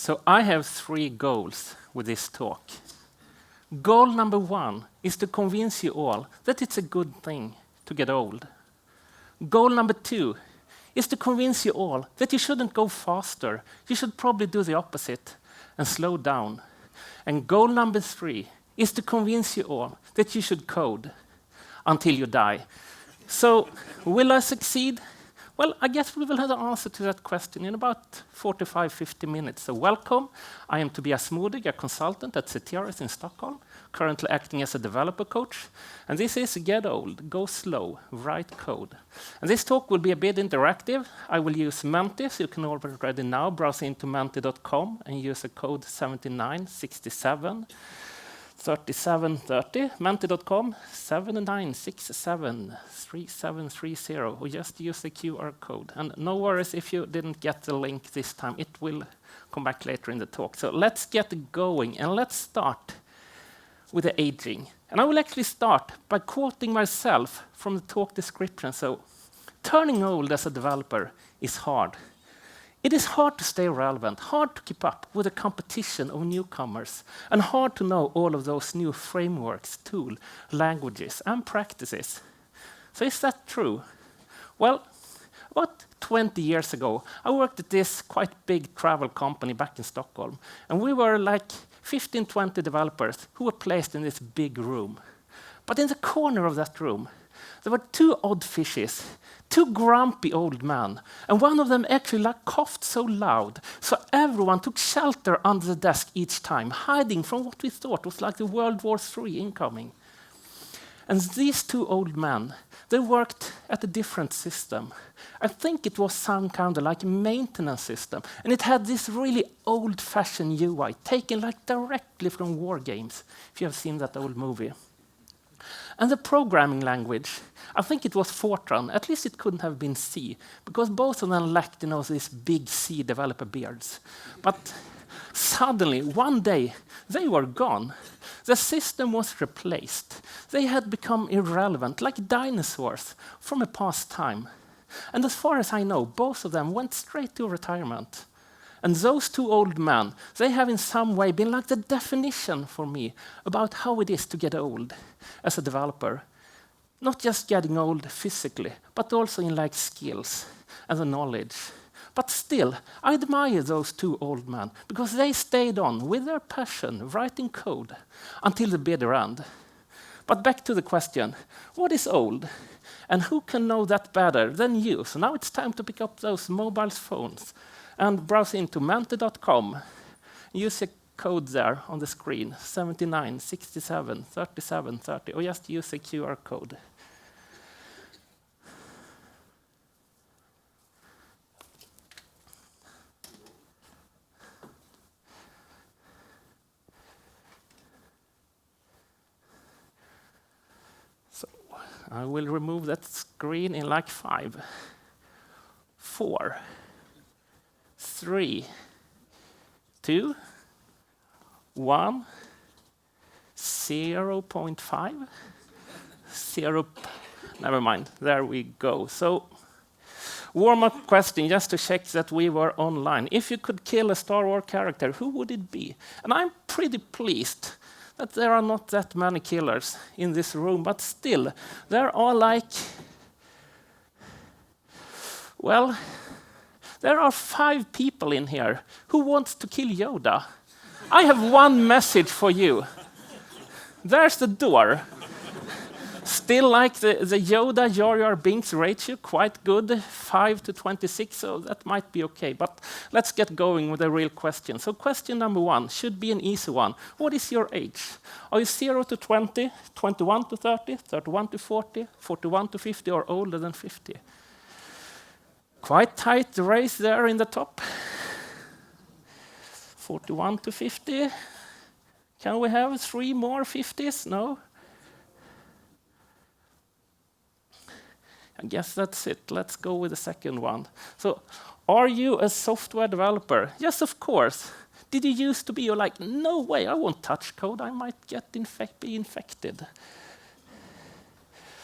So I have 3 goals with this talk. Goal number 1 is to convince you all that it's a good thing to get old. Goal number 2 is to convince you all that you shouldn't go faster. You should probably do the opposite and slow down. And goal number 3 is to convince you all that you should code until you die. So, will I succeed? Well, I guess we will have the answer to that question in about 45-50 minutes. So welcome. I am Tobias Modig, a consultant at CTRS in Stockholm, currently acting as a developer coach. And this is Get Old, Go Slow, Write Code. And this talk will be a bit interactive. I will use Menti, so you can already now browse into menti.com and use the code 7967. 3730, menti.com, 79673730, or just use the QR code. And no worries if you didn't get the link this time. It will come back later in the talk. So let's get going, and let's start with the aging. And I will actually start by quoting myself from the talk description. So, turning old as a developer is hard. It is hard to stay relevant, hard to keep up with the competition of newcomers, and hard to know all of those new frameworks, tools, languages, and practices. So is that true? Well, about 20 years ago, I worked at this quite big travel company back in Stockholm, and we were like 15, 20 developers who were placed in this big room. But in the corner of that room, there were 2 odd fishes, 2 grumpy old men, and one of them actually coughed so loud, so everyone took shelter under the desk each time, hiding from what we thought was like the World War III incoming. And these 2 old men, they worked at a different system. I think it was some kind of like maintenance system, and it had this really old-fashioned UI, taken like directly from war games, if you have seen that old movie. And the programming language, I think it was Fortran. At least it couldn't have been C, because both of them lacked, these big C developer beards. But suddenly, one day, they were gone. The system was replaced. They had become irrelevant, like dinosaurs from a past time. And as far as I know, both of them went straight to retirement. And those 2 old men, they have in some way been like the definition for me about how it is to get old as a developer. Not just getting old physically, but also in like skills and the knowledge. But still, I admire those 2 old men because they stayed on with their passion, writing code, until the bitter end. But back to the question, what is old? And who can know that better than you? So now it's time to pick up those mobile phones and browse into menti.com. Use the code there on the screen, 79673730, or just use the QR code. So I will remove that screen in like 5, 4, 3, 2, 1, 0.5, 0. Never mind. There we go. So, warm-up question, just to check that we were online. If you could kill a Star Wars character, who would it be? And I'm pretty pleased that there are not that many killers in this room, but still, there are like, well, there are 5 people in here who wants to kill Yoda. I have one message for you. There's the door. Still like the Yoda Jar Jar Binks ratio, quite good, 5 to 26, so that might be okay. But let's get going with the real question. So question number 1 should be an easy one. What is your age? Are you 0 to 20, 21 to 30, 31 to 40, 41 to 50, or older than 50? Quite tight race there in the top. 41 to 50. Can we have 3 more 50s? No? I guess that's it. Let's go with the second one. So, are you a software developer? Yes, of course. Did you used to be? You're like, no way, I won't touch code. I might be infected.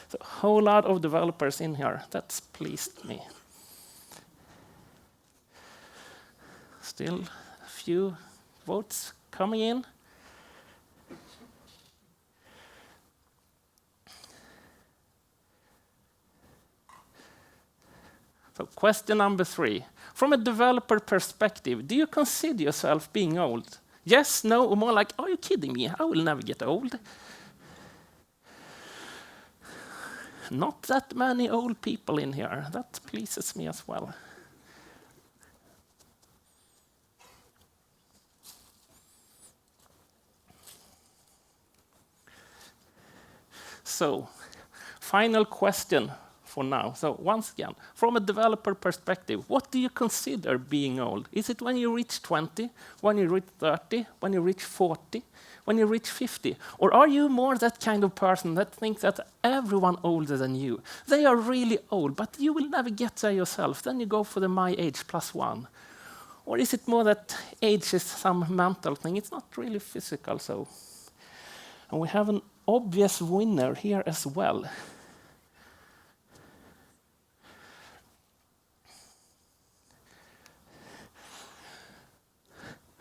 So, a whole lot of developers in here. That's pleased me. Still few votes coming in. So question number 3. From a developer perspective, do you consider yourself being old? Yes, no, or more like, are you kidding me? I will never get old. Not that many old people in here. That pleases me as well. So, final question for now. So once again, from a developer perspective, what do you consider being old? Is it when you reach 20, when you reach 30, when you reach 40, when you reach 50? Or are you more that kind of person that thinks that everyone older than you, they are really old, but you will never get there yourself, then you go for the my age plus 1? Or is it more that age is some mental thing? It's not really physical, so. And we have an obvious winner here as well.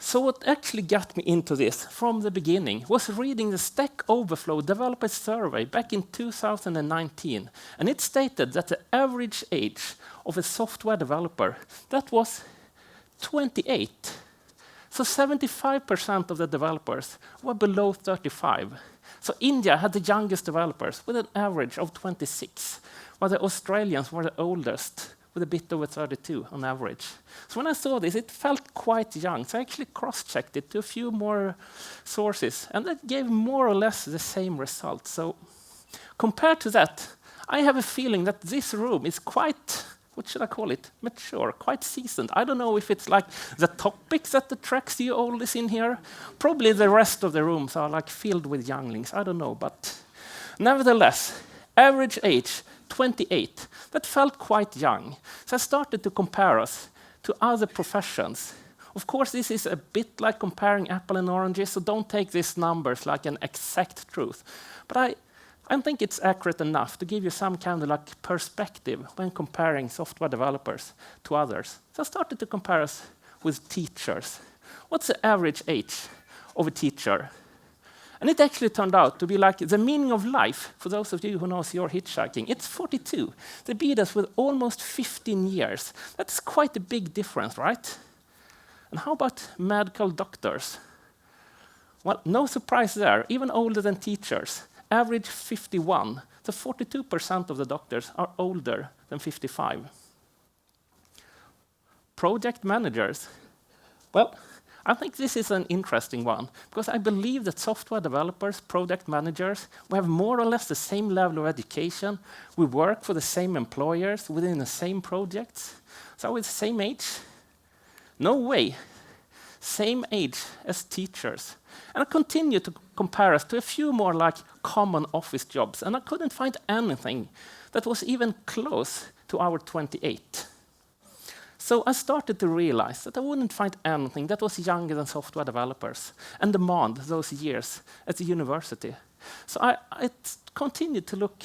So what actually got me into this from the beginning was reading the Stack Overflow developer survey back in 2019. And it stated that the average age of a software developer, that was 28. So 75% of the developers were below 35. So India had the youngest developers with an average of 26, while the Australians were the oldest with a bit over 32 on average. So when I saw this, it felt quite young. So I actually cross-checked it to a few more sources, and that gave more or less the same result. So compared to that, I have a feeling that this room is quite, what should I call it, mature, quite seasoned. I don't know if it's like the topics that attracts you oldies in here. Probably the rest of the rooms are like filled with younglings. I don't know, but nevertheless, average age, 28. That felt quite young. So I started to compare us to other professions. Of course, this is a bit like comparing apple and oranges, so don't take these numbers like an exact truth. But I think it's accurate enough to give you some kind of like perspective when comparing software developers to others. So I started to compare us with teachers. What's the average age of a teacher? And it actually turned out to be like the meaning of life, for those of you who knows your hitchhiking, it's 42. They beat us with almost 15 years. That's quite a big difference, right? And how about medical doctors? Well, no surprise there, even older than teachers. Average 51. So 42% of the doctors are older than 55. Project managers. Well, I think this is an interesting one, because I believe that software developers, product managers, we have more or less the same level of education. We work for the same employers within the same projects. So with the same age? No way. Same age as teachers. And I continue to compare us to a few more like common office jobs, and I couldn't find anything that was even close to our 28. So I started to realize that I wouldn't find anything that was younger than software developers and demand those years at the university. So I continued to look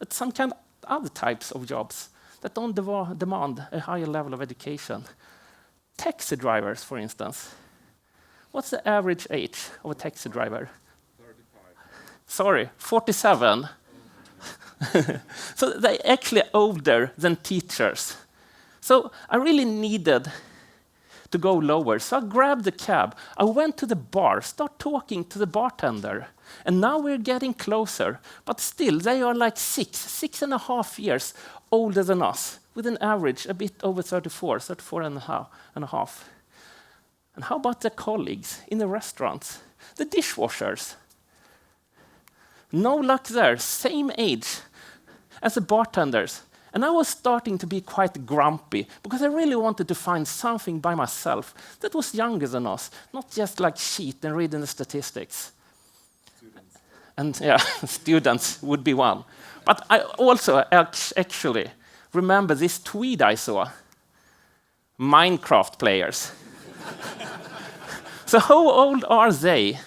at some kind of other types of jobs that don't demand a higher level of education. Taxi drivers, for instance. What's the average age of a taxi driver? 35. Sorry, 47. So they're actually older than teachers. So I really needed to go lower. So I grabbed the cab. I went to the bar, start talking to the bartender. And now we're getting closer. But still, they are like 6.5 years older than us, with an average a bit over 34 and a half. And how about the colleagues in the restaurants? The dishwashers. No luck there, same age as the bartenders. And I was starting to be quite grumpy, because I really wanted to find something by myself that was younger than us, not just like cheat and read in the statistics. Students. And yeah, students would be one. But I also actually remember this tweet I saw. Minecraft players. So how old are they?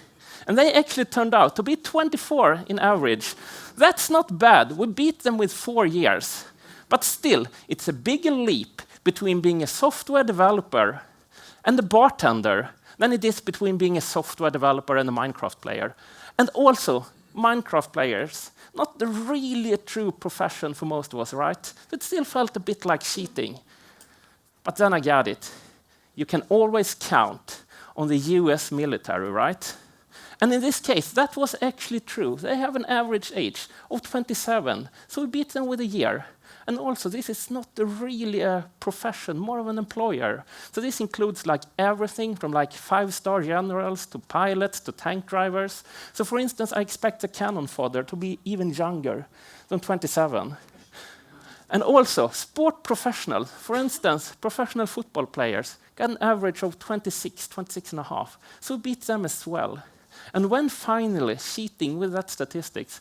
And they actually turned out to be 24 in average. That's not bad. We beat them with 4 years. But still, it's a bigger leap between being a software developer and a bartender than it is between being a software developer and a Minecraft player. And also, Minecraft players, not really a true profession for most of us, right? It still felt a bit like cheating. But then I got it. You can always count on the US military, right? And in this case, that was actually true. They have an average age of 27, so we beat them with a year. And also, this is not really a profession, more of an employer. So this includes like everything from like 5-star generals to pilots to tank drivers. So for instance, I expect the cannon fodder to be even younger than 27. And also, sport professionals, for instance, professional football players, got an average of 26 and a half. So we beat them as well. And when finally cheating with that statistics,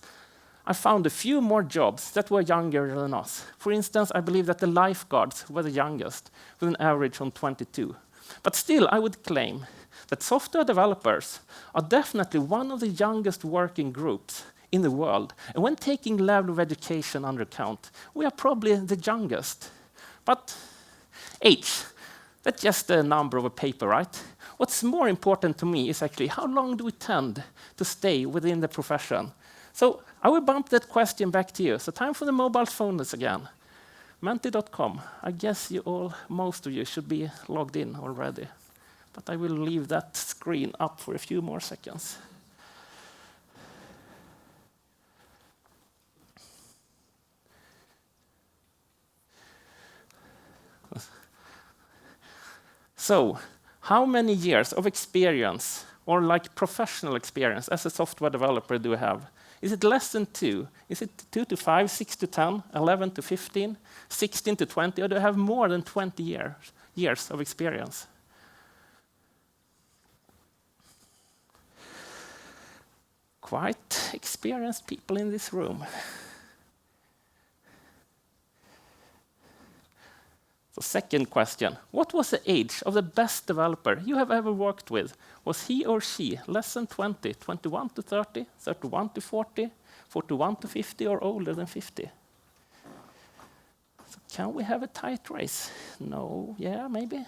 I found a few more jobs that were younger than us. For instance, I believe that the lifeguards were the youngest, with an average on 22. But still, I would claim that software developers are definitely one of the youngest working groups in the world. And when taking level of education under account, we are probably the youngest. But age, that's just a number of a paper, right? What's more important to me is actually how long do we tend to stay within the profession? So I will bump that question back to you. So time for the mobile phones again. Menti.com. I guess most of you should be logged in already. But I will leave that screen up for a few more seconds. So, how many years of experience, or like professional experience as a software developer do you have? Is it less than 2? Is it 2 to 5, 6 to 10, 11 to 15, 16 to 20, or do you have more than 20 years of experience? Quite experienced people in this room. So second question, what was the age of the best developer you have ever worked with? Was he or she less than 20, 21 to 30, 31 to 40, 41 to 50, or older than 50? So can we have a tight race? No, yeah, maybe.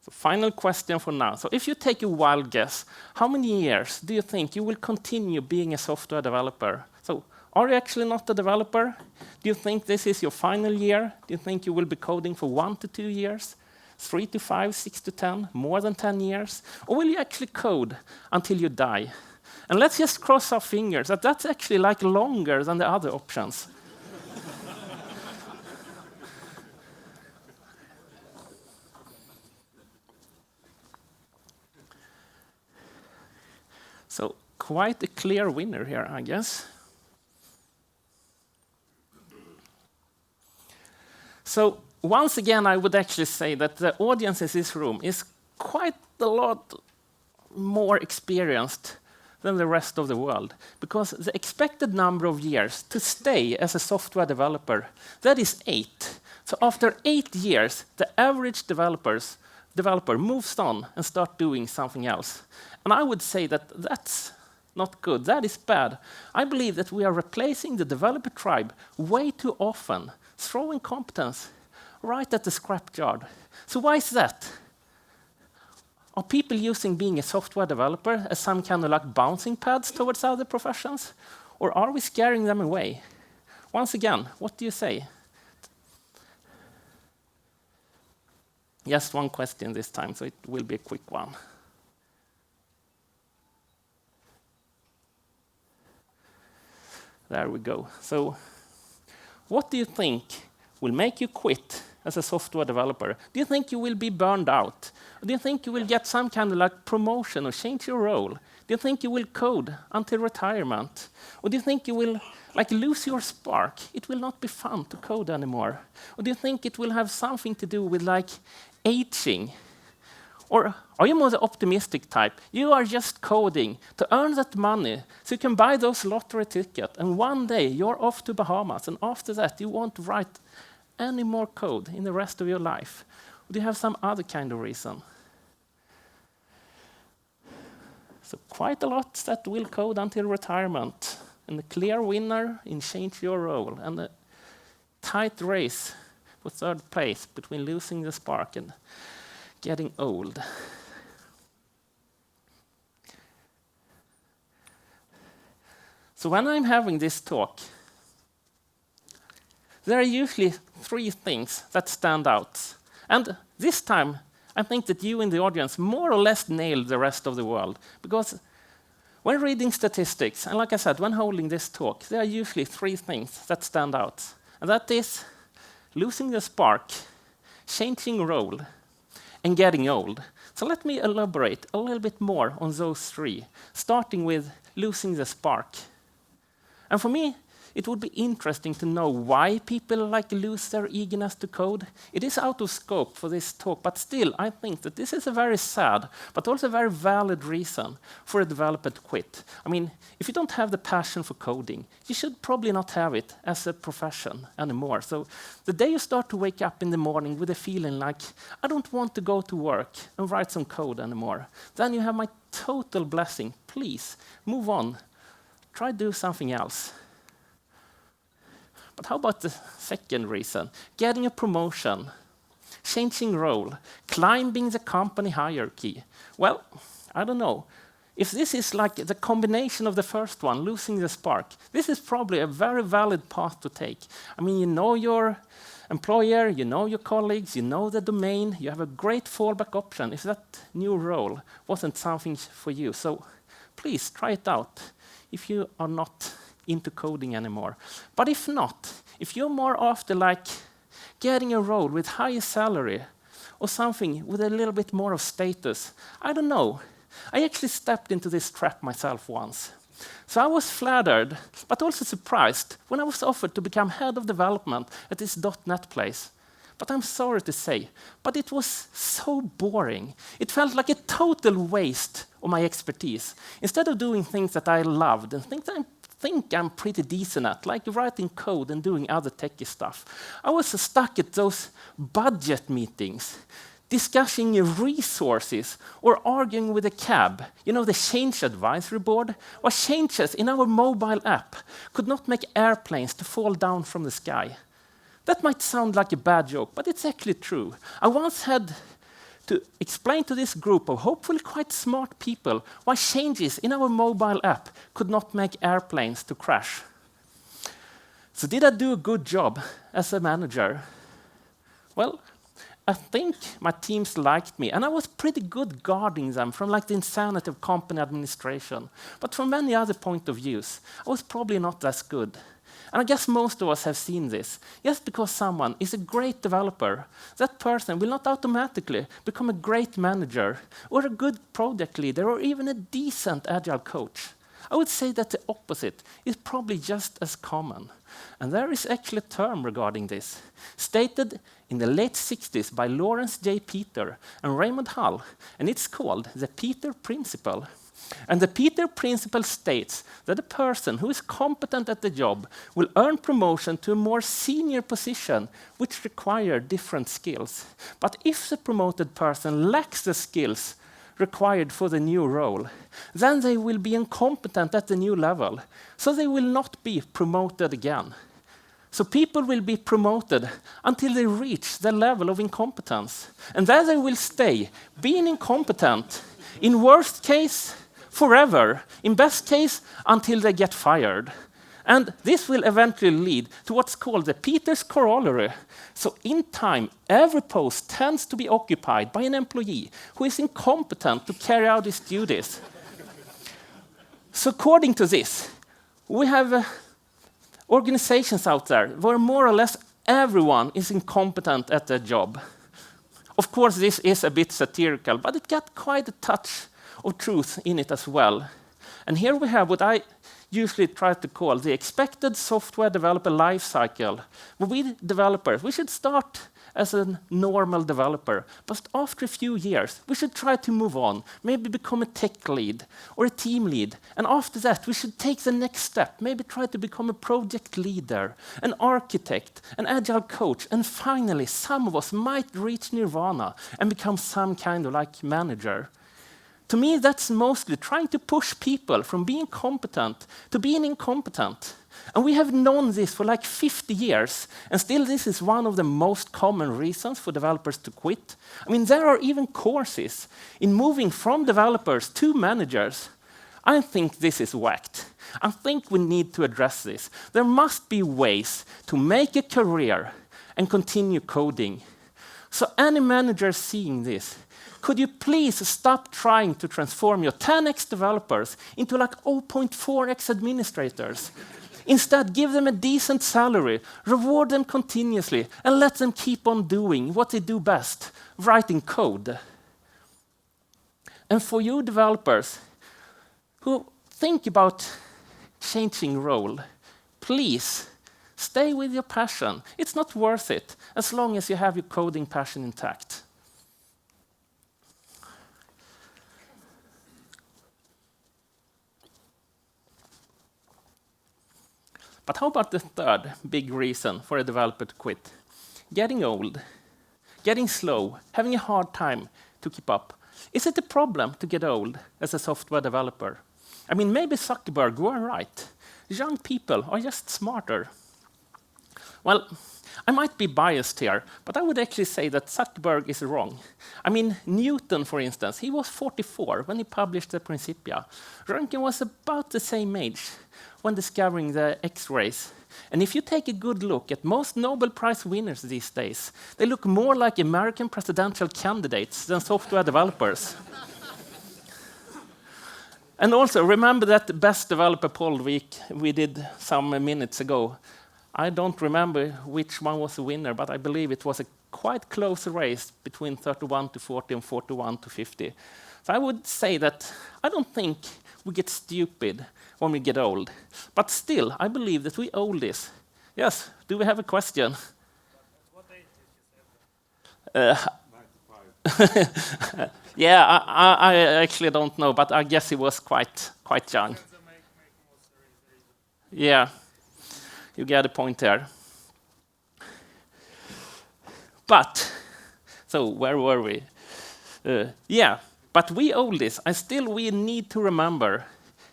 So final question for now. So if you take a wild guess, how many years do you think you will continue being a software developer? So are you actually not a developer? Do you think this is your final year? Do you think you will be coding for 1 to 2 years, 3 to 5, 6 to 10, more than 10 years? Or will you actually code until you die? And let's just cross our fingers that that's actually like longer than the other options. So quite a clear winner here, I guess. So once again, I would actually say that the audience in this room is quite a lot more experienced than the rest of the world, because the expected number of years to stay as a software developer, that is 8. So after 8 years, the average developer moves on and start doing something else. And I would say that that's not good. That is bad. I believe that we are replacing the developer tribe way too often, throwing competence right at the scrapyard. So why is that? Are people using being a software developer as some kind of like bouncing pads towards other professions? Or are we scaring them away? Once again, what do you say? Just one question this time, so it will be a quick one. There we go. So what do you think will make you quit as a software developer? Do you think you will be burned out? Or do you think you will get some kind of like promotion or change your role? Do you think you will code until retirement? Or do you think you will like lose your spark? It will not be fun to code anymore. Or do you think it will have something to do with like aging? Or are you more the optimistic type? You are just coding to earn that money so you can buy those lottery tickets, and one day you're off to Bahamas, and after that you won't write any more code in the rest of your life. Or do you have some other kind of reason? So quite a lot that will code until retirement. And a clear winner in change your role. And a tight race for third place between losing the spark and getting old. So when I'm having this talk, there are usually 3 things that stand out. And this time, I think that you in the audience more or less nailed the rest of the world. Because when reading statistics, and like I said, when holding this talk, there are usually 3 things that stand out. And that is losing the spark, changing role, and getting old. So let me elaborate a little bit more on those 3, starting with losing the spark. And for me, it would be interesting to know why people lose their eagerness to code. It is out of scope for this talk, but still, I think that this is a very sad, but also a very valid reason for a developer to quit. I mean, if you don't have the passion for coding, you should probably not have it as a profession anymore. So the day you start to wake up in the morning with a feeling like, I don't want to go to work and write some code anymore, then you have my total blessing. Please, move on. Try to do something else. But how about the second reason? Getting a promotion, changing role, climbing the company hierarchy. Well, I don't know. If this is like the combination of the first one, losing the spark, this is probably a very valid path to take. I mean, you know your employer, you know your colleagues, you know the domain, you have a great fallback option if that new role wasn't something for you. So please try it out if you are not into coding anymore. But if not, if you're more after getting a role with higher salary or something with a little bit more of status, I don't know. I actually stepped into this trap myself once. So I was flattered, but also surprised when I was offered to become head of development at this .NET place. But I'm sorry to say, but it was so boring. It felt like a total waste of my expertise. Instead of doing things that I loved and things that I think I'm pretty decent at, like writing code and doing other techy stuff, I was stuck at those budget meetings, discussing resources or arguing with a cab, you know, the change advisory board, or changes in our mobile app could not make airplanes to fall down from the sky. That might sound like a bad joke, but it's actually true. I once had to explain to this group of hopefully quite smart people why changes in our mobile app could not make airplanes to crash. So did I do a good job as a manager? Well, I think my teams liked me, and I was pretty good guarding them from the insanity of company administration. But from many other point of views, I was probably not as good. And I guess most of us have seen this. Just because someone is a great developer, that person will not automatically become a great manager or a good project leader or even a decent agile coach. I would say that the opposite is probably just as common. And there is actually a term regarding this, stated in the late 60s by Lawrence J. Peter and Raymond Hull, and it's called the Peter Principle. And the Peter Principle states that a person who is competent at the job will earn promotion to a more senior position, which require different skills. But if the promoted person lacks the skills required for the new role, then they will be incompetent at the new level, so they will not be promoted again. So people will be promoted until they reach the level of incompetence, and there they will stay, being incompetent, in worst case, forever, in best case, until they get fired. And this will eventually lead to what's called the Peter's corollary. So in time, every post tends to be occupied by an employee who is incompetent to carry out his duties. So according to this, we have organizations out there where more or less everyone is incompetent at their job. Of course, this is a bit satirical, but it got quite a touch of truth in it as well. And here we have what I usually try to call the expected software developer life cycle. Where we developers, we should start as a normal developer, but after a few years, we should try to move on, maybe become a tech lead or a team lead. And after that, we should take the next step, maybe try to become a project leader, an architect, an agile coach, and finally, some of us might reach nirvana and become some kind of manager. To me, that's mostly trying to push people from being competent to being incompetent. And we have known this for like 50 years, and still this is one of the most common reasons for developers to quit. I mean, there are even courses in moving from developers to managers. I think this is whacked. I think we need to address this. There must be ways to make a career and continue coding. So any manager seeing this, could you please stop trying to transform your 10x developers into like 0.4x administrators? Instead, give them a decent salary, reward them continuously, and let them keep on doing what they do best, writing code. And for you developers who think about changing role, please stay with your passion. It's not worth it as long as you have your coding passion intact. But how about the third big reason for a developer to quit? Getting old, getting slow, having a hard time to keep up. Is it a problem to get old as a software developer? I mean, maybe Zuckerberg were right. Young people are just smarter. Well, I might be biased here, but I would actually say that Zuckerberg is wrong. I mean, Newton, for instance, he was 44 when he published the Principia. Röntgen was about the same age when discovering the X-rays. And if you take a good look at most Nobel Prize winners these days, they look more like American presidential candidates than software developers. And also, remember that best developer poll we did some minutes ago. I don't remember which one was the winner, but I believe it was a quite close race between 31 to 40 and 41 to 50. So I would say that I don't think we get stupid when we get old. But still, I believe that we oldies. Yes, do we have a question? What age did you say? 95. Yeah, I actually don't know, but I guess he was quite young. So make most the reason. Yeah, you get a point there. But, so where were we? Yeah, but we oldies, we need to remember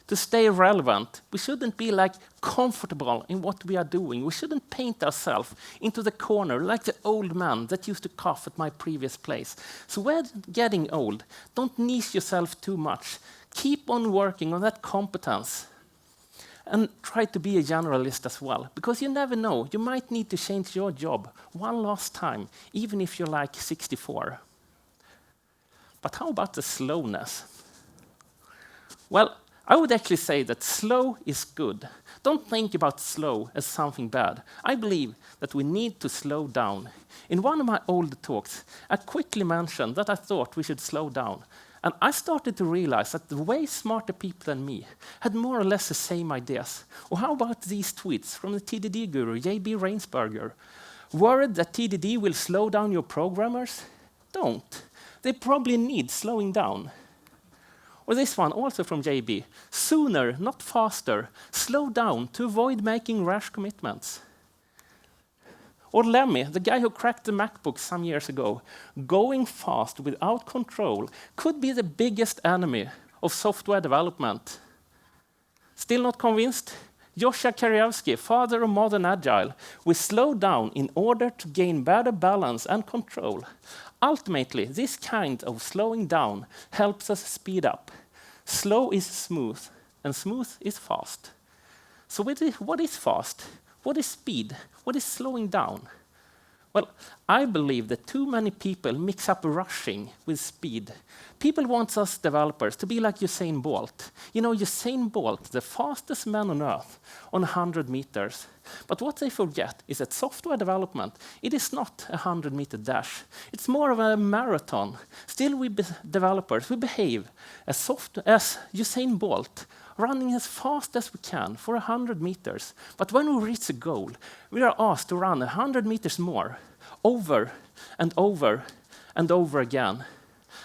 to stay relevant. We shouldn't be like comfortable in what we are doing. We shouldn't paint ourselves into the corner like the old man that used to cough at my previous place. So when getting old, don't niche yourself too much. Keep on working on that competence. And try to be a generalist as well, because you never know. You might need to change your job one last time, even if you're like 64. But how about the slowness? Well, I would actually say that slow is good. Don't think about slow as something bad. I believe that we need to slow down. In one of my old talks, I quickly mentioned that I thought we should slow down. And I started to realize that the way smarter people than me had more or less the same ideas. Or how about these tweets from the TDD guru, J.B. Rainsberger? Worried that TDD will slow down your programmers? Don't. They probably need slowing down. Or this one, also from JB. Sooner, not faster. Slow down to avoid making rash commitments. Or Lemmy, the guy who cracked the MacBook some years ago. Going fast without control could be the biggest enemy of software development. Still not convinced? Joshua Karyevsky, father of modern agile. We slow down in order to gain better balance and control. Ultimately, this kind of slowing down helps us speed up. Slow is smooth, and smooth is fast. So what is fast? What is speed? What is slowing down? Well, I believe that too many people mix up rushing with speed. People want us developers to be like Usain Bolt. You know, Usain Bolt, the fastest man on earth on 100 meters. But what they forget is that software development, it is not a 100-meter dash. It's more of a marathon. Still, we developers, we behave as Usain Bolt, running as fast as we can for 100 meters. But when we reach the goal, we are asked to run 100 meters more, over and over and over again.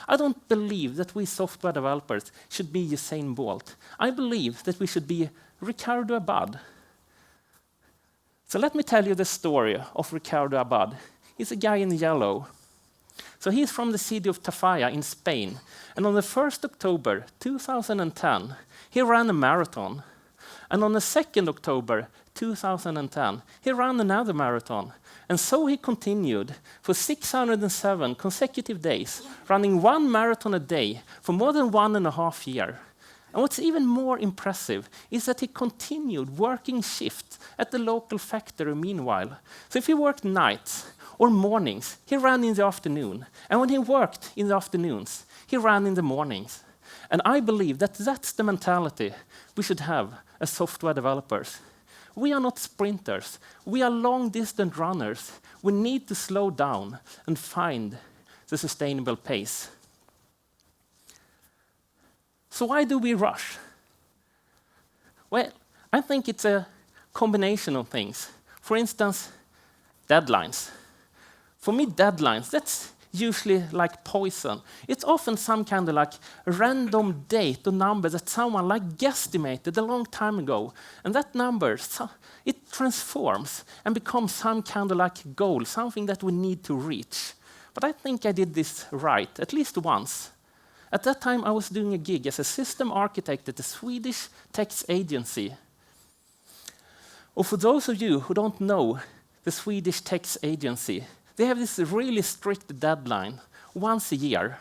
I don't believe that we software developers should be Usain Bolt. I believe that we should be Ricardo Abad. So let me tell you the story of Ricardo Abad. He's a guy in yellow. So he's from the city of Tafalla in Spain. And on the 1st October 2010, he ran a marathon. And on the 2nd October 2010, he ran another marathon. And so he continued for 607 consecutive days, running one marathon a day for more than 1.5 years. And what's even more impressive is that he continued working shifts at the local factory meanwhile. So if he worked nights or mornings, he ran in the afternoon. And when he worked in the afternoons, he ran in the mornings. And I believe that that's the mentality we should have as software developers. We are not sprinters. We are long-distance runners. We need to slow down and find the sustainable pace. So why do we rush? Well, I think it's a combination of things. For instance, deadlines. For me, deadlines, that's usually like poison. It's often some kind of like random date or number that someone like guesstimated a long time ago. And that number, it transforms and becomes some kind of like goal, something that we need to reach. But I think I did this right, at least once. At that time, I was doing a gig as a system architect at a Swedish tax agency. Or for those of you who don't know the Swedish tax agency, they have this really strict deadline once a year.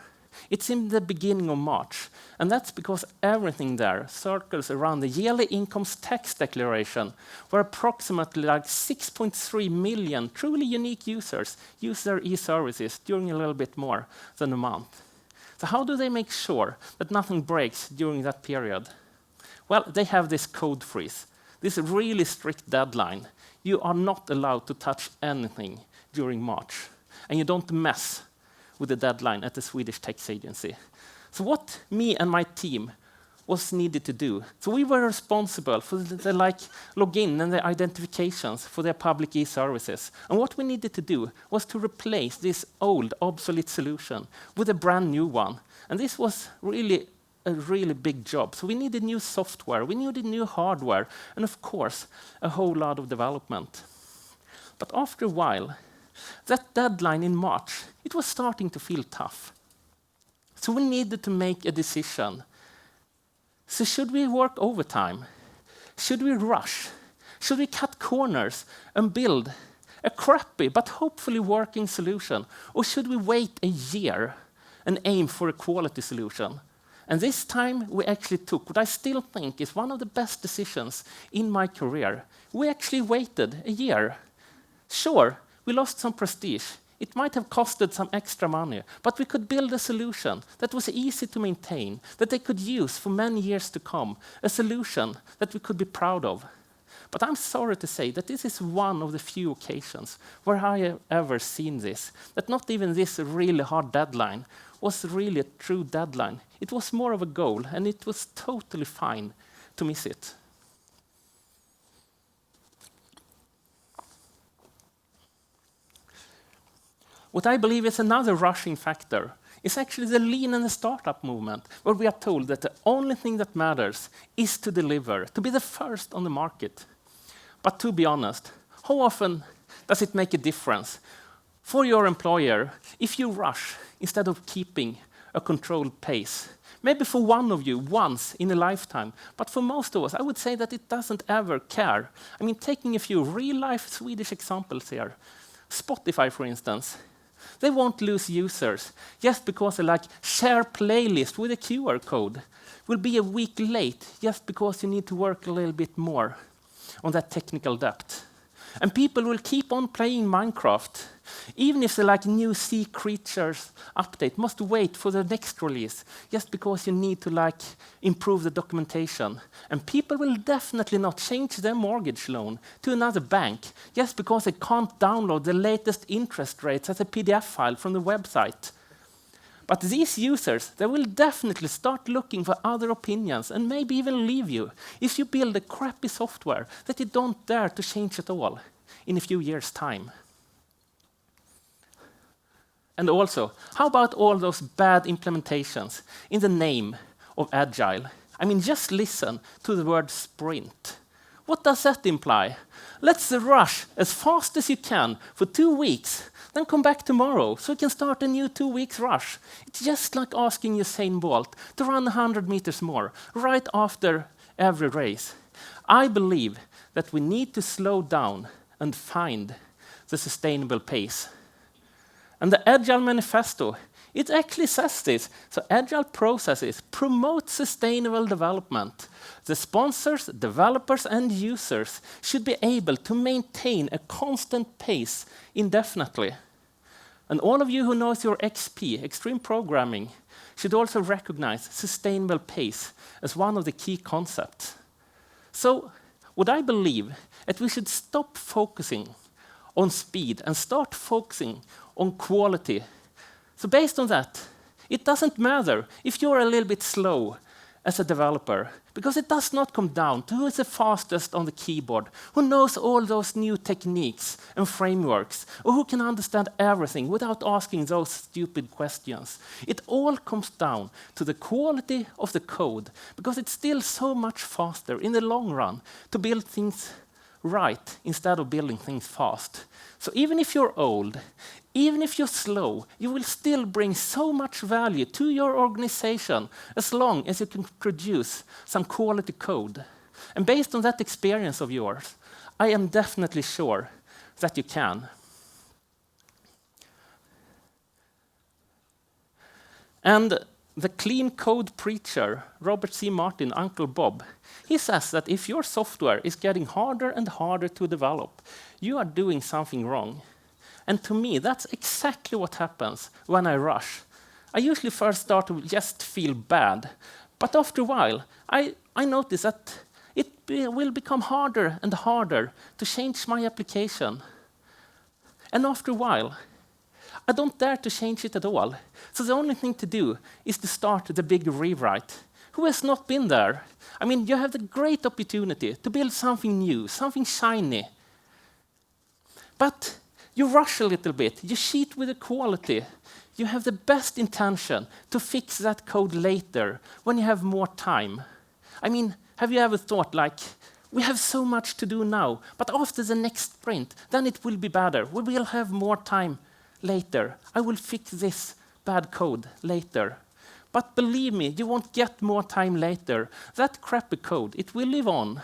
It's in the beginning of March, and that's because everything there circles around the yearly income tax declaration, where approximately like 6.3 million truly unique users use their e-services during a little bit more than a month. So how do they make sure that nothing breaks during that period? Well, they have this code freeze, this really strict deadline. You are not allowed to touch anything during March, and you don't mess with the deadline at the Swedish tax agency. So what me and my team was needed to do, so we were responsible for the like login and the identifications for their public e-services. And what we needed to do was to replace this old obsolete solution with a brand new one. And this was really a really big job. So we needed new software, we needed new hardware, and of course, a whole lot of development. But after a while, that deadline in March, it was starting to feel tough. So we needed to make a decision. So should we work overtime? Should we rush? Should we cut corners and build a crappy but hopefully working solution? Or should we wait a year and aim for a quality solution? And this time we actually took what I still think is one of the best decisions in my career. We actually waited a year. Sure, we lost some prestige. It might have costed some extra money, but we could build a solution that was easy to maintain, that they could use for many years to come, a solution that we could be proud of. But I'm sorry to say that this is one of the few occasions where I have ever seen this, that not even this really hard deadline was really a true deadline. It was more of a goal, and it was totally fine to miss it. What I believe is another rushing factor is actually the lean and the startup movement, where we are told that the only thing that matters is to deliver, to be the first on the market. But to be honest, how often does it make a difference for your employer if you rush instead of keeping a controlled pace? Maybe for one of you once in a lifetime, but for most of us, I would say that it doesn't ever care. I mean, taking a few real-life Swedish examples here. Spotify, for instance. They won't lose users just because they like share playlist with a QR code. Will be a week late just because you need to work a little bit more on that technical depth. And people will keep on playing Minecraft, even if the like new sea creatures update must wait for the next release, just because you need to like improve the documentation. And people will definitely not change their mortgage loan to another bank just because they can't download the latest interest rates as a PDF file from the website. But these users, they will definitely start looking for other opinions and maybe even leave you if you build a crappy software that you don't dare to change at all in a few years' time. And also, how about all those bad implementations in the name of Agile? I mean, just listen to the word sprint. What does that imply? Let's rush as fast as you can for 2 weeks, then come back tomorrow so you can start a new 2 weeks rush. It's just like asking Usain Bolt to run 100 meters more right after every race. I believe that we need to slow down and find the sustainable pace. And the Agile Manifesto, it actually says this. So agile processes promote sustainable development. The sponsors, developers, and users should be able to maintain a constant pace indefinitely. And all of you who knows your XP, extreme programming, should also recognize sustainable pace as one of the key concepts. So what I believe that we should stop focusing on speed and start focusing on quality. So based on that, it doesn't matter if you're a little bit slow as a developer, because it does not come down to who is the fastest on the keyboard, who knows all those new techniques and frameworks, or who can understand everything without asking those stupid questions. It all comes down to the quality of the code, because it's still so much faster in the long run to build things right instead of building things fast. So even if you're old, even if you're slow, you will still bring so much value to your organization as long as you can produce some quality code. And based on that experience of yours, I am definitely sure that you can. And the clean code preacher, Robert C. Martin, Uncle Bob, he says that if your software is getting harder and harder to develop, you are doing something wrong. And to me, that's exactly what happens when I rush. I usually first start to just feel bad, but after a while, I notice that it will become harder and harder to change my application. And after a while, I don't dare to change it at all. So the only thing to do is to start the big rewrite. Who has not been there? I mean, you have the great opportunity to build something new, something shiny. But you rush a little bit, you cheat with the quality. You have the best intention to fix that code later when you have more time. I mean, have you ever thought like, we have so much to do now, but after the next sprint, then it will be better. We will have more time later. I will fix this bad code later. But believe me, you won't get more time later. That crappy code, it will live on.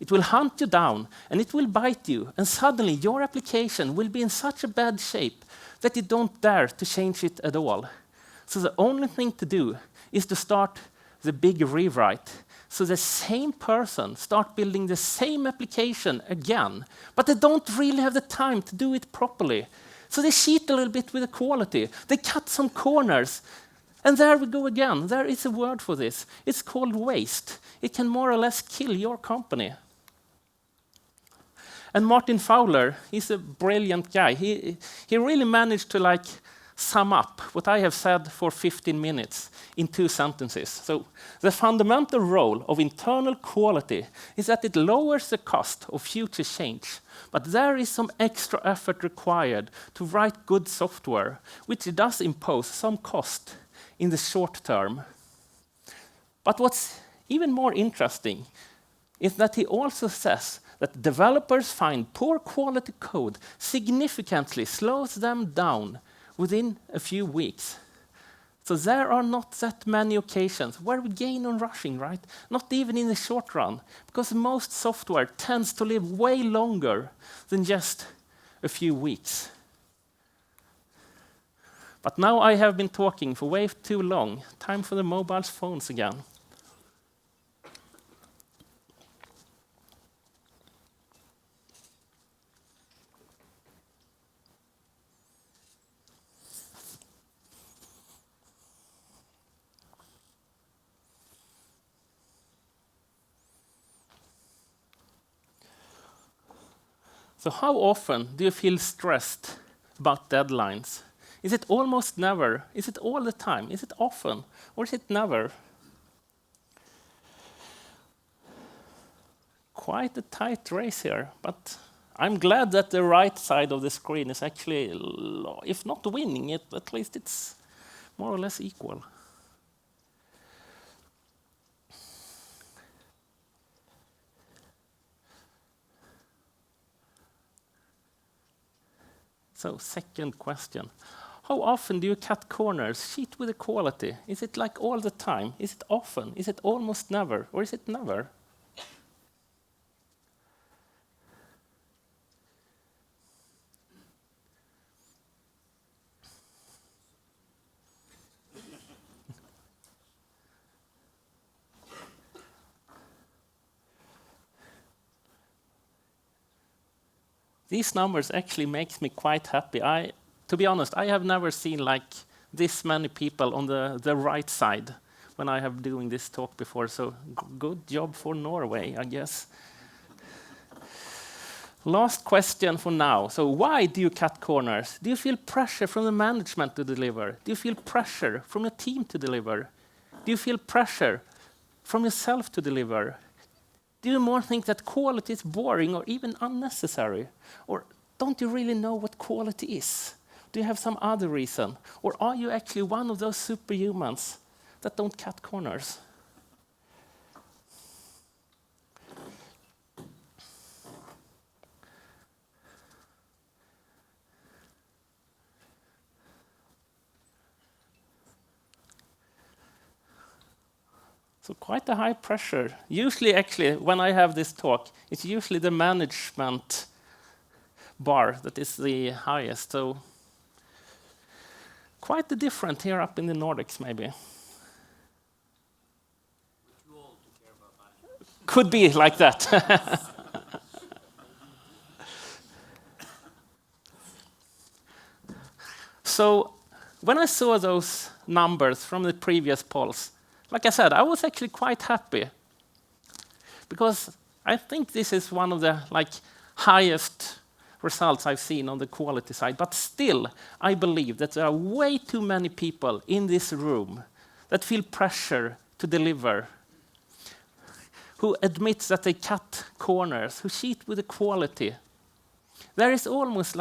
It will hunt you down, and it will bite you, and suddenly your application will be in such a bad shape that you don't dare to change it at all. So the only thing to do is to start the big rewrite. So the same person start building the same application again, but they don't really have the time to do it properly. So they cheat a little bit with the quality. They cut some corners. And there we go again. There is a word for this. It's called waste. It can more or less kill your company. And Martin Fowler, he's a brilliant guy. He really managed to like sum up what I have said for 15 minutes in 2 sentences. So the fundamental role of internal quality is that it lowers the cost of future change. But there is some extra effort required to write good software, which does impose some cost in the short term. But what's even more interesting is that he also says that developers find poor quality code significantly slows them down within a few weeks. So there are not that many occasions where we gain on rushing, right? Not even in the short run, because most software tends to live way longer than just a few weeks. But now I have been talking for way too long. Time for the mobile phones again. So how often do you feel stressed about deadlines? Is it almost never? Is it all the time? Is it often? Or is it never? Quite a tight race here, but I'm glad that the right side of the screen is actually, if not winning it, at least it's more or less equal. So second question. How often do you cut corners, cheat with the quality? Is it like all the time? Is it often? Is it almost never? Or is it never? These numbers actually makes me quite happy. To be honest, I have never seen like this many people on the right side when I have doing this talk before. So good job for Norway, I guess. Last question for now. So why do you cut corners? Do you feel pressure from the management to deliver? Do you feel pressure from your team to deliver? Do you feel pressure from yourself to deliver? Do you more think that quality is boring or even unnecessary? Or don't you really know what quality is? Do you have some other reason? Or are you actually one of those superhumans that don't cut corners? So quite a high pressure. Usually, actually, when I have this talk, it's usually the management bar that is the highest. So quite different here up in the Nordics, maybe. Could be like that. So when I saw those numbers from the previous polls, like I said, I was actually quite happy because I think this is one of the highest results I've seen on the quality side. But still, I believe that there are way too many people in this room that feel pressure to deliver, who admit that they cut corners, who cheat with the quality. There is almost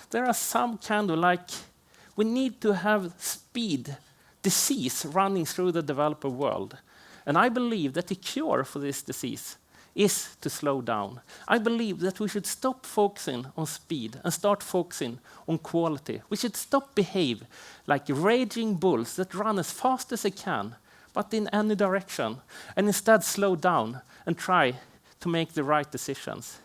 there are some kind of we need to have speed disease running through the developer world. And I believe that the cure for this disease is to slow down. I believe that we should stop focusing on speed and start focusing on quality. We should stop behave like raging bulls that run as fast as they can, but in any direction, and instead slow down and try to make the right decisions.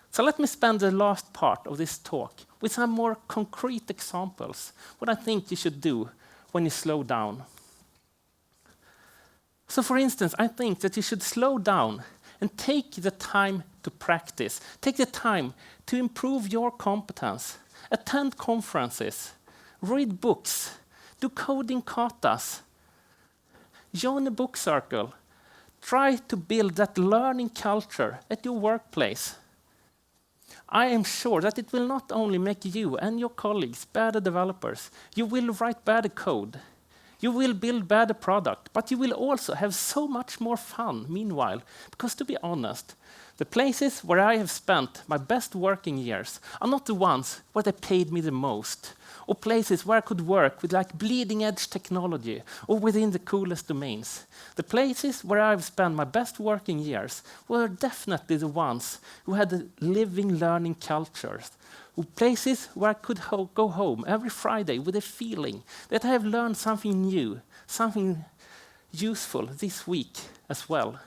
So let me spend the last part of this talk with some more concrete examples, what I think you should do when you slow down. So for instance, I think that you should slow down and take the time to practice. Take the time to improve your competence. Attend conferences. Read books. Do coding katas. Join a book circle. Try to build that learning culture at your workplace. I am sure that it will not only make you and your colleagues better developers. You will write better code. You will build better product, but you will also have so much more fun meanwhile. Because to be honest, the places where I have spent my best working years are not the ones where they paid me the most, or places where I could work with bleeding edge technology or within the coolest domains. The places where I've spent my best working years were definitely the ones who had the living learning cultures, places where I could go home every Friday with a feeling that I have learned something new, something useful this week as well.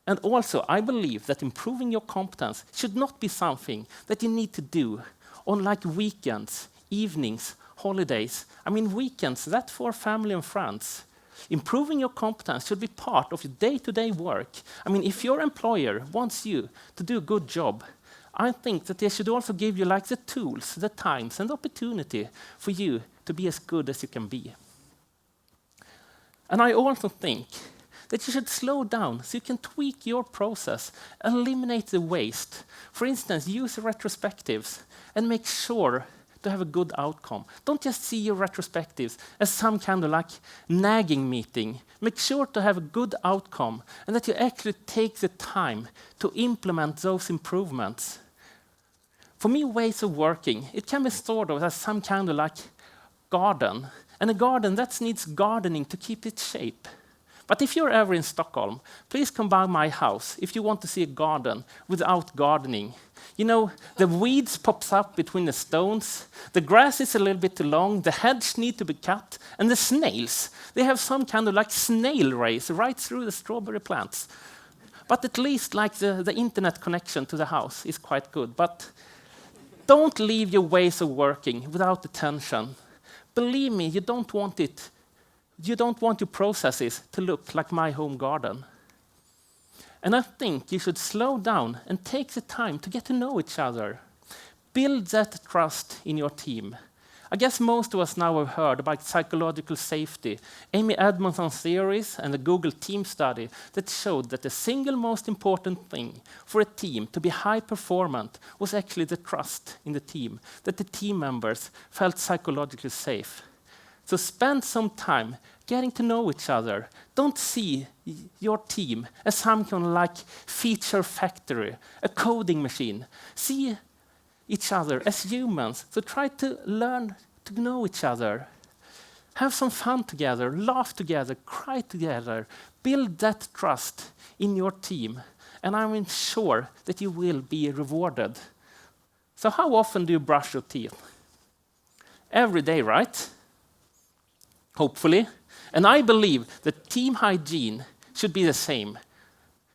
And also, I believe that improving your competence should not be something that you need to do on weekends, evenings, holidays. I mean, weekends, that's for family and friends. Improving your competence should be part of your day-to-day work. I mean, if your employer wants you to do a good job, I think that they should also give you the tools, the times, and the opportunity for you to be as good as you can be. And I also think that you should slow down so you can tweak your process, eliminate the waste. For instance, use retrospectives and make sure to have a good outcome. Don't just see your retrospectives as some kind of nagging meeting. Make sure to have a good outcome and that you actually take the time to implement those improvements. For me, ways of working, it can be sort of as some kind of garden. And a garden that needs gardening to keep its shape. But if you're ever in Stockholm, please come by my house if you want to see a garden without gardening. You know, the weeds pops up between the stones, the grass is a little bit too long, the hedge need to be cut, and the snails, they have some kind of like snail race right through the strawberry plants. But at least like the internet connection to the house is quite good. But don't leave your ways of working without attention. Believe me, you don't want your processes to look like my home garden. And I think you should slow down and take the time to get to know each other. Build that trust in your team. I guess most of us now have heard about psychological safety, Amy Edmondson's theories, and the Google team study that showed that the single most important thing for a team to be high performant was actually the trust in the team, that the team members felt psychologically safe. So spend some time getting to know each other. Don't see your team as some kind of like feature factory, a coding machine. See each other as humans. So try to learn to know each other. Have some fun together, laugh together, cry together. Build that trust in your team. And I'm sure that you will be rewarded. So how often do you brush your teeth? Every day, right? Hopefully. And I believe that team hygiene should be the same.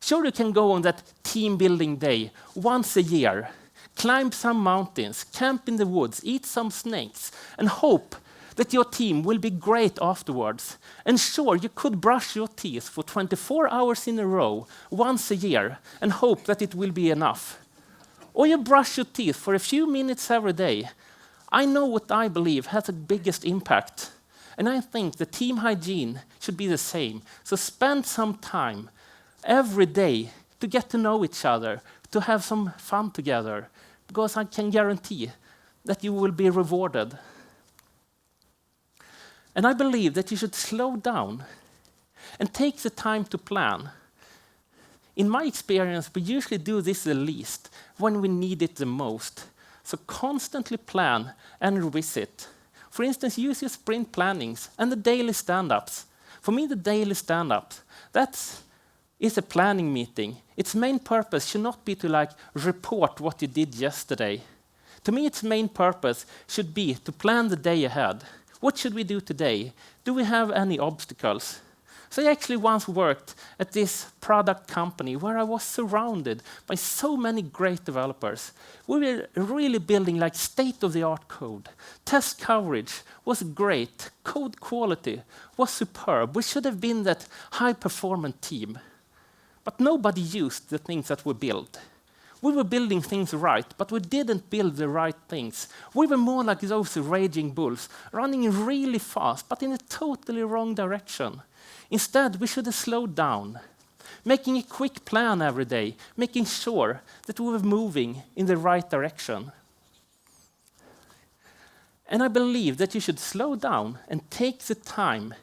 Sure, you can go on that team building day once a year, climb some mountains, camp in the woods, eat some snakes, and hope that your team will be great afterwards. And sure, you could brush your teeth for 24 hours in a row once a year and hope that it will be enough. Or you brush your teeth for a few minutes every day. I know what I believe has the biggest impact. And I think the team hygiene should be the same. So spend some time every day to get to know each other, to have some fun together, because I can guarantee that you will be rewarded. And I believe that you should slow down and take the time to plan. In my experience, we usually do this the least when we need it the most. So constantly plan and revisit. For instance, use your sprint plannings and the daily stand-ups. For me, the daily stand-ups, that is a planning meeting. Its main purpose should not be to like report what you did yesterday. To me, its main purpose should be to plan the day ahead. What should we do today? Do we have any obstacles? So I actually once worked at this product company where I was surrounded by so many great developers. We were really building like state-of-the-art code. Test coverage was great. Code quality was superb. We should have been that high-performance team. But nobody used the things that we built. We were building things right, but we didn't build the right things. We were more like those raging bulls, running really fast, but in a totally wrong direction. Instead, we should have slowed down, making a quick plan every day, making sure that we were moving in the right direction. And I believe that you should slow down and take the time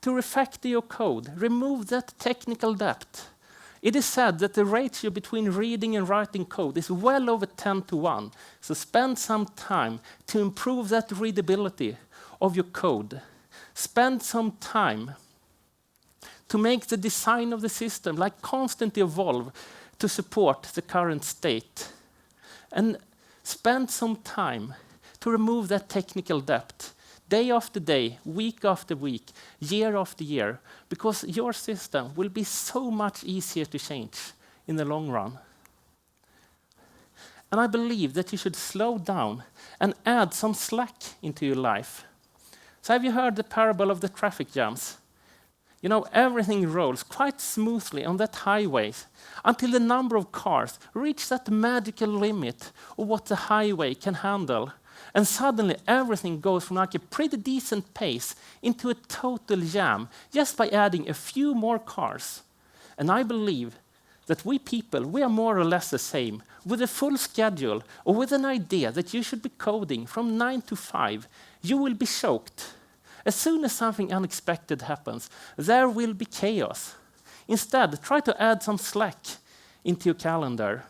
to refactor your code, remove that technical debt. It is said that the ratio between reading and writing code is well over 10:1. So spend some time to improve that readability of your code. Spend some time to make the design of the system like constantly evolve to support the current state. And spend some time to remove that technical debt, day after day, week after week, year after year, because your system will be so much easier to change in the long run. And I believe that you should slow down and add some slack into your life. So have you heard the parable of the traffic jams? You know, everything rolls quite smoothly on that highway until the number of cars reach that magical limit of what the highway can handle. And suddenly everything goes from like a pretty decent pace into a total jam just by adding a few more cars. And I believe that we people, we are more or less the same. With a full schedule or with an idea that you should be coding from 9 to 5, you will be choked. As soon as something unexpected happens, there will be chaos. Instead, try to add some slack into your calendar.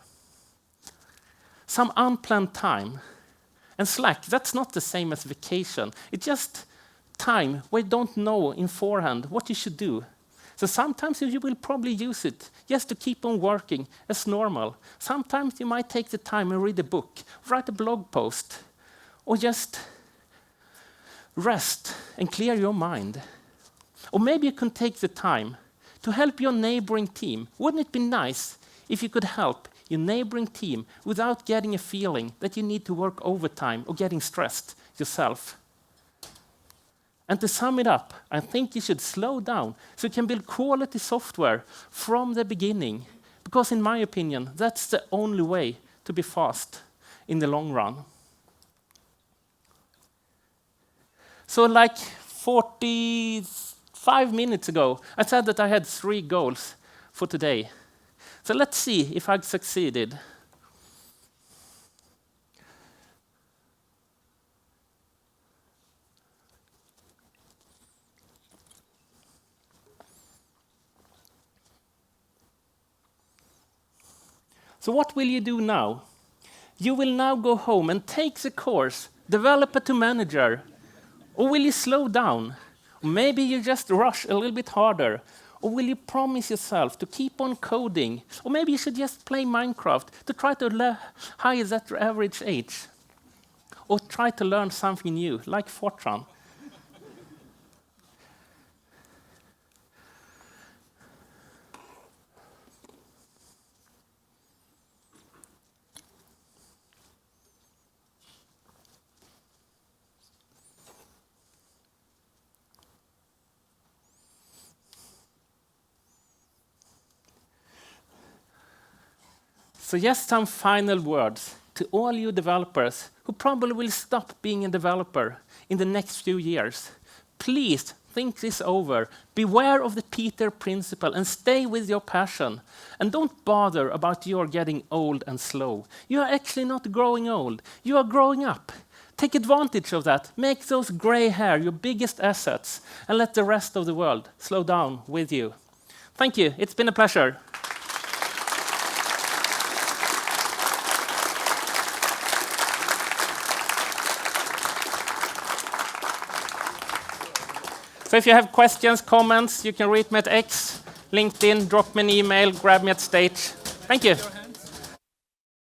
Some unplanned time. And slack, that's not the same as vacation. It's just time where you don't know in forehand what you should do. So sometimes you will probably use it just to keep on working as normal. Sometimes you might take the time and read a book, write a blog post, or just rest and clear your mind. Or maybe you can take the time to help your neighboring team. Wouldn't it be nice if you could help your neighboring team without getting a feeling that you need to work overtime or getting stressed yourself? And to sum it up, I think you should slow down so you can build quality software from the beginning. Because in my opinion, that's the only way to be fast in the long run. So like 45 minutes ago, I said that I had 3 goals for today. So let's see if I've succeeded. So what will you do now? You will now go home and take the course, developer to manager. Or will you slow down? Or maybe you just rush a little bit harder. Or will you promise yourself to keep on coding? Or maybe you should just play Minecraft to try to higher that average age. Or try to learn something new, like Fortran. So just some final words to all you developers who probably will stop being a developer in the next few years. Please think this over. Beware of the Peter principle and stay with your passion. And don't bother about your getting old and slow. You are actually not growing old. You are growing up. Take advantage of that. Make those gray hair your biggest assets and let the rest of the world slow down with you. Thank you. It's been a pleasure. So if you have questions, comments, you can reach me at X, LinkedIn, drop me an email, grab me at stage. Thank you.